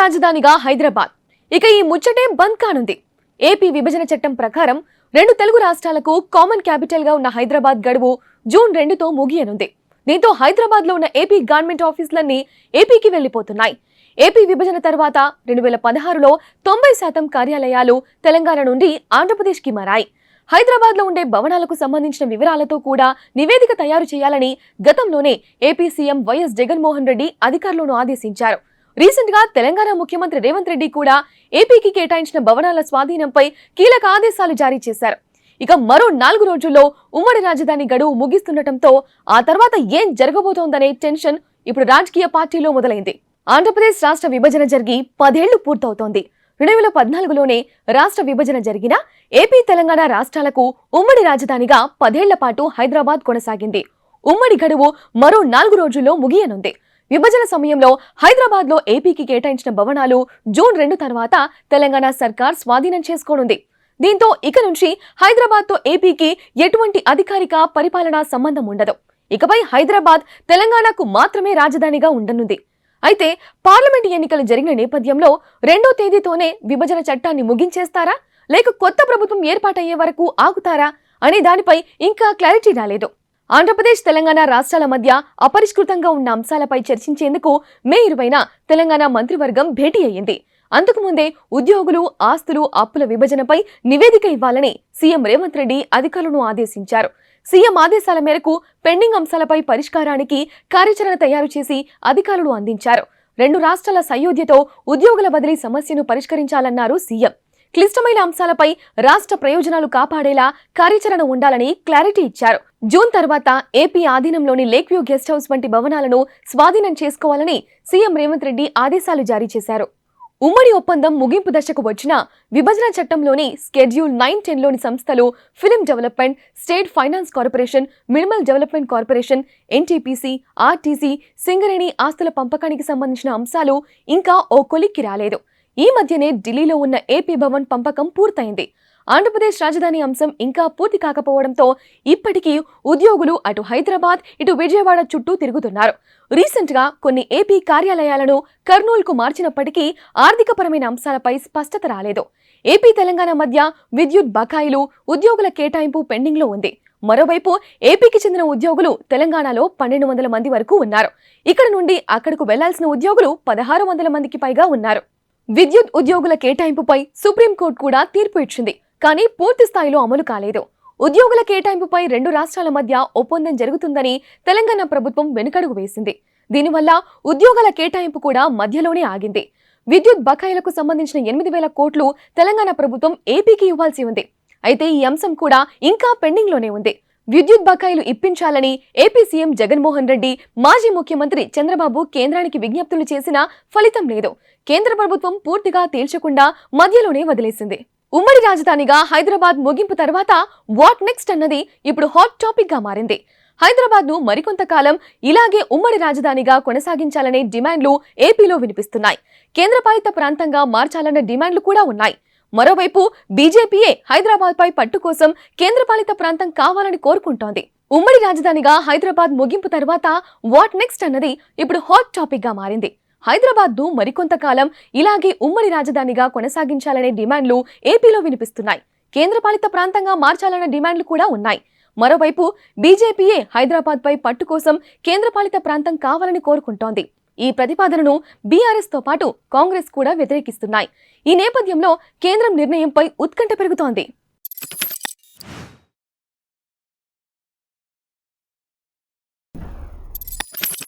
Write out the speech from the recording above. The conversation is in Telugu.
రాజధానిగా హైదరాబాద్. ఇక ఈ ముచ్చటే బంద్ కానుంది. ఏపీ విభజన చట్టం ప్రకారం రెండు తెలుగు రాష్ట్రాలకు కామన్ క్యాపిటల్ గా ఉన్న హైదరాబాద్ గడువు జూన్ 2తో ముగియనుంది. దీంతో హైదరాబాద్ లో ఉన్న ఏపీ గవర్నమెంట్ ఆఫీసులన్నీ ఏపీకి వెళ్లిపోతున్నాయి. ఏపీ విభజన తర్వాత 2016లో 90% కార్యాలయాలు తెలంగాణ నుండి ఆంధ్రప్రదేశ్ కి మారాయి. హైదరాబాద్ లో ఉండే భవనాలకు సంబంధించిన వివరాలతో కూడా నివేదిక తయారు చేయాలని గతంలోనే AP CM YS Jaganmohan Reddy అధికారులను ఆదేశించారు. రీసెంట్ గా తెలంగాణ ముఖ్యమంత్రి రేవంత్ రెడ్డి కూడా ఏపీకి కేటాయించిన భవనాల స్వాధీనంపై కీలక ఆదేశాలు జారీ చేశారు. ఇక మరో 4 రోజుల్లో ఉమ్మడి రాజధాని గడువు ముగిస్తుండటంతో ఆ తర్వాత ఏం జరగబోతోందనే టెన్షన్ ఇప్పుడు రాజకీయ పార్టీలో మొదలైంది. ఆంధ్రప్రదేశ్ రాష్ట్ర విభజన జరిగి 10 ఏళ్లు పూర్తవుతోంది. 2014లోనే రాష్ట్ర విభజన జరిగిన ఏపీ తెలంగాణ రాష్ట్రాలకు ఉమ్మడి రాజధానిగా 10 ఏళ్ల పాటు హైదరాబాద్ కొనసాగింది. ఉమ్మడి గడువు మరో 4 రోజుల్లో ముగియనుంది. విభజన సమయంలో హైదరాబాద్ లో ఏపీకి కేటాయించిన భవనాలు జూన్ 2 తర్వాత తెలంగాణ సర్కార్ స్వాధీనం చేసుకోనుంది. దీంతో ఇక నుంచి హైదరాబాద్ తో ఏపీకి ఎటువంటి అధికారిక పరిపాలనా సంబంధం ఉండదు. ఇకపై హైదరాబాద్ తెలంగాణకు మాత్రమే రాజధానిగా ఉండనుంది. అయితే పార్లమెంట్ ఎన్నికలు జరిగిన నేపథ్యంలో 2వ తేదీతోనే విభజన చట్టాన్ని ముగించేస్తారా, లేక కొత్త ప్రభుత్వం ఏర్పాటయ్యే వరకు ఆగుతారా అనే దానిపై ఇంకా క్లారిటీ రాలేదు. ఆంధ్రప్రదేశ్ తెలంగాణ రాష్ట్రాల మధ్య అపరిష్కృతంగా ఉన్న అంశాలపై చర్చించేందుకు మే 20న తెలంగాణ మంత్రివర్గం భేటీ అయ్యింది. అంతకుముందే ఉద్యోగులు, ఆస్తులు, అప్పుల విభజనపై నివేదిక ఇవ్వాలని సీఎం రేవంత్ రెడ్డి అధికారులను ఆదేశించారు. సీఎం ఆదేశాల మేరకు పెండింగ్ అంశాలపై పరిష్కారానికి కార్యాచరణ తయారు చేసి అధికారులు అందించారు. 2 రాష్ట్రాల సయోధ్యతో ఉద్యోగుల బదిలీ సమస్యను పరిష్కరించాలన్నారు సీఎం. క్లిష్టమైన అంశాలపై రాష్ట్ర ప్రయోజనాలు కాపాడేలా కార్యాచరణ ఉండాలని క్లారిటీ ఇచ్చారు. జూన్ తర్వాత ఏపీ ఆధీనంలోని లేక్ వ్యూ గెస్ట్ హౌస్ వంటి భవనాలను స్వాధీనం చేసుకోవాలని సీఎం రేవంత్ రెడ్డి ఆదేశాలు జారీ చేశారు. ఉమ్మడి ఒప్పందం ముగింపు దశకు వచ్చిన విభజన చట్టంలోని స్కెడ్యూల్ 9-10లోని సంస్థలు film development, state finance corporation, minimal development corporation, NTPC, RTC, Singareni ఆస్తుల పంపకానికి సంబంధించిన అంశాలు ఇంకా ఓ కొలిక్కి రాలేదు. ఈ మధ్యనే ఢిల్లీలో ఉన్న ఏపీ భవన్ పంపకం పూర్తయింది. ఆంధ్రప్రదేశ్ రాజధాని అంశం ఇంకా పూర్తి కాకపోవడంతో ఇప్పటికీ ఉద్యోగులు అటు హైదరాబాద్, ఇటు విజయవాడ చుట్టూ తిరుగుతున్నారు. రీసెంట్ గా కొన్ని ఏపీ కార్యాలయాలను కర్నూలుకు మార్చినప్పటికీ ఆర్థికపరమైన అంశాలపై స్పష్టత రాలేదు. ఏపీ తెలంగాణ మధ్య విద్యుత్ బకాయిలు, ఉద్యోగుల కేటాయింపు పెండింగ్ లో ఉంది. మరోవైపు ఏపీకి చెందిన ఉద్యోగులు తెలంగాణలో 1200 మంది వరకు ఉన్నారు. ఇక్కడ నుండి అక్కడకు వెళ్లాల్సిన ఉద్యోగులు 1600 మందికి పైగా ఉన్నారు. విద్యుత్ ఉద్యోగుల కేటాయింపుపై సుప్రీంకోర్టు కూడా తీర్పు ఇచ్చింది. కానీ పూర్తి స్థాయిలో అమలు కాలేదు. ఉద్యోగుల కేటాయింపుపై 2 రాష్ట్రాల మధ్య ఒప్పందం జరుగుతుందని తెలంగాణ ప్రభుత్వం వెనుకడుగు వేసింది. దీనివల్ల ఉద్యోగాల కేటాయింపు కూడా మధ్యలోనే ఆగింది. విద్యుత్ బకాయిలకు సంబంధించిన 8,000 కోట్లు తెలంగాణ ప్రభుత్వం ఏపీకి ఇవ్వాల్సి ఉంది. అయితే ఈ అంశం కూడా ఇంకా పెండింగ్ లోనే ఉంది. విద్యుత్ బకాయిలు ఇప్పించాలని ఏపీ సీఎం జగన్మోహన్ రెడ్డి, మాజీ ముఖ్యమంత్రి చంద్రబాబు కేంద్రానికి విజ్ఞప్తులు చేసినా ఫలితం లేదు. కేంద్ర ప్రభుత్వం పూర్తిగా తేల్చకుండా మధ్యలోనే వదిలేసింది. ఉమ్మడి రాజధానిగా హైదరాబాద్ ముగింపు తర్వాత వాట్ నెక్స్ట్ అన్నది ఇప్పుడు హాట్ టాపిక్ గా మారింది. హైదరాబాద్ ను మరికొంతకాలం ఇలాగే ఉమ్మడి రాజధానిగా కొనసాగించాలనే డిమాండ్లు ఏపీలో వినిపిస్తున్నాయి. కేంద్రపాలిత ప్రాంతంగా మార్చాలన్న డిమాండ్లు కూడా ఉన్నాయి. మరోవైపు బీజేపీయే హైదరాబాద్ పై పట్టు కోసం కేంద్రపాలిత ప్రాంతం కావాలని కోరుకుంటోంది. ఉమ్మడి రాజధానిగా హైదరాబాద్ ముగింపు తర్వాత వాట్ నెక్స్ట్ అన్నది ఇప్పుడు హాట్ టాపిక్ గా మారింది. హైదరాబాద్ ను మరికొంతకాలం ఇలాగే ఉమ్మడి రాజధానిగా కొనసాగించాలనే డిమాండ్లు ఏపీలో వినిపిస్తున్నాయి. కేంద్రపాలిత ప్రాంతంగా మార్చాలన్న డిమాండ్లు కూడా ఉన్నాయి. మరోవైపు బీజేపీయే హైదరాబాద్ పై పట్టు కోసం కేంద్రపాలిత ప్రాంతం కావాలని కోరుకుంటోంది. ఈ ప్రతిపాదనను బీఆర్ఎస్ తో పాటు కాంగ్రెస్ కూడా వ్యతిరేకిస్తున్నాయి. ఈ నేపథ్యంలో కేంద్రం నిర్ణయంపై ఉత్కంఠ పెరుగుతోంది.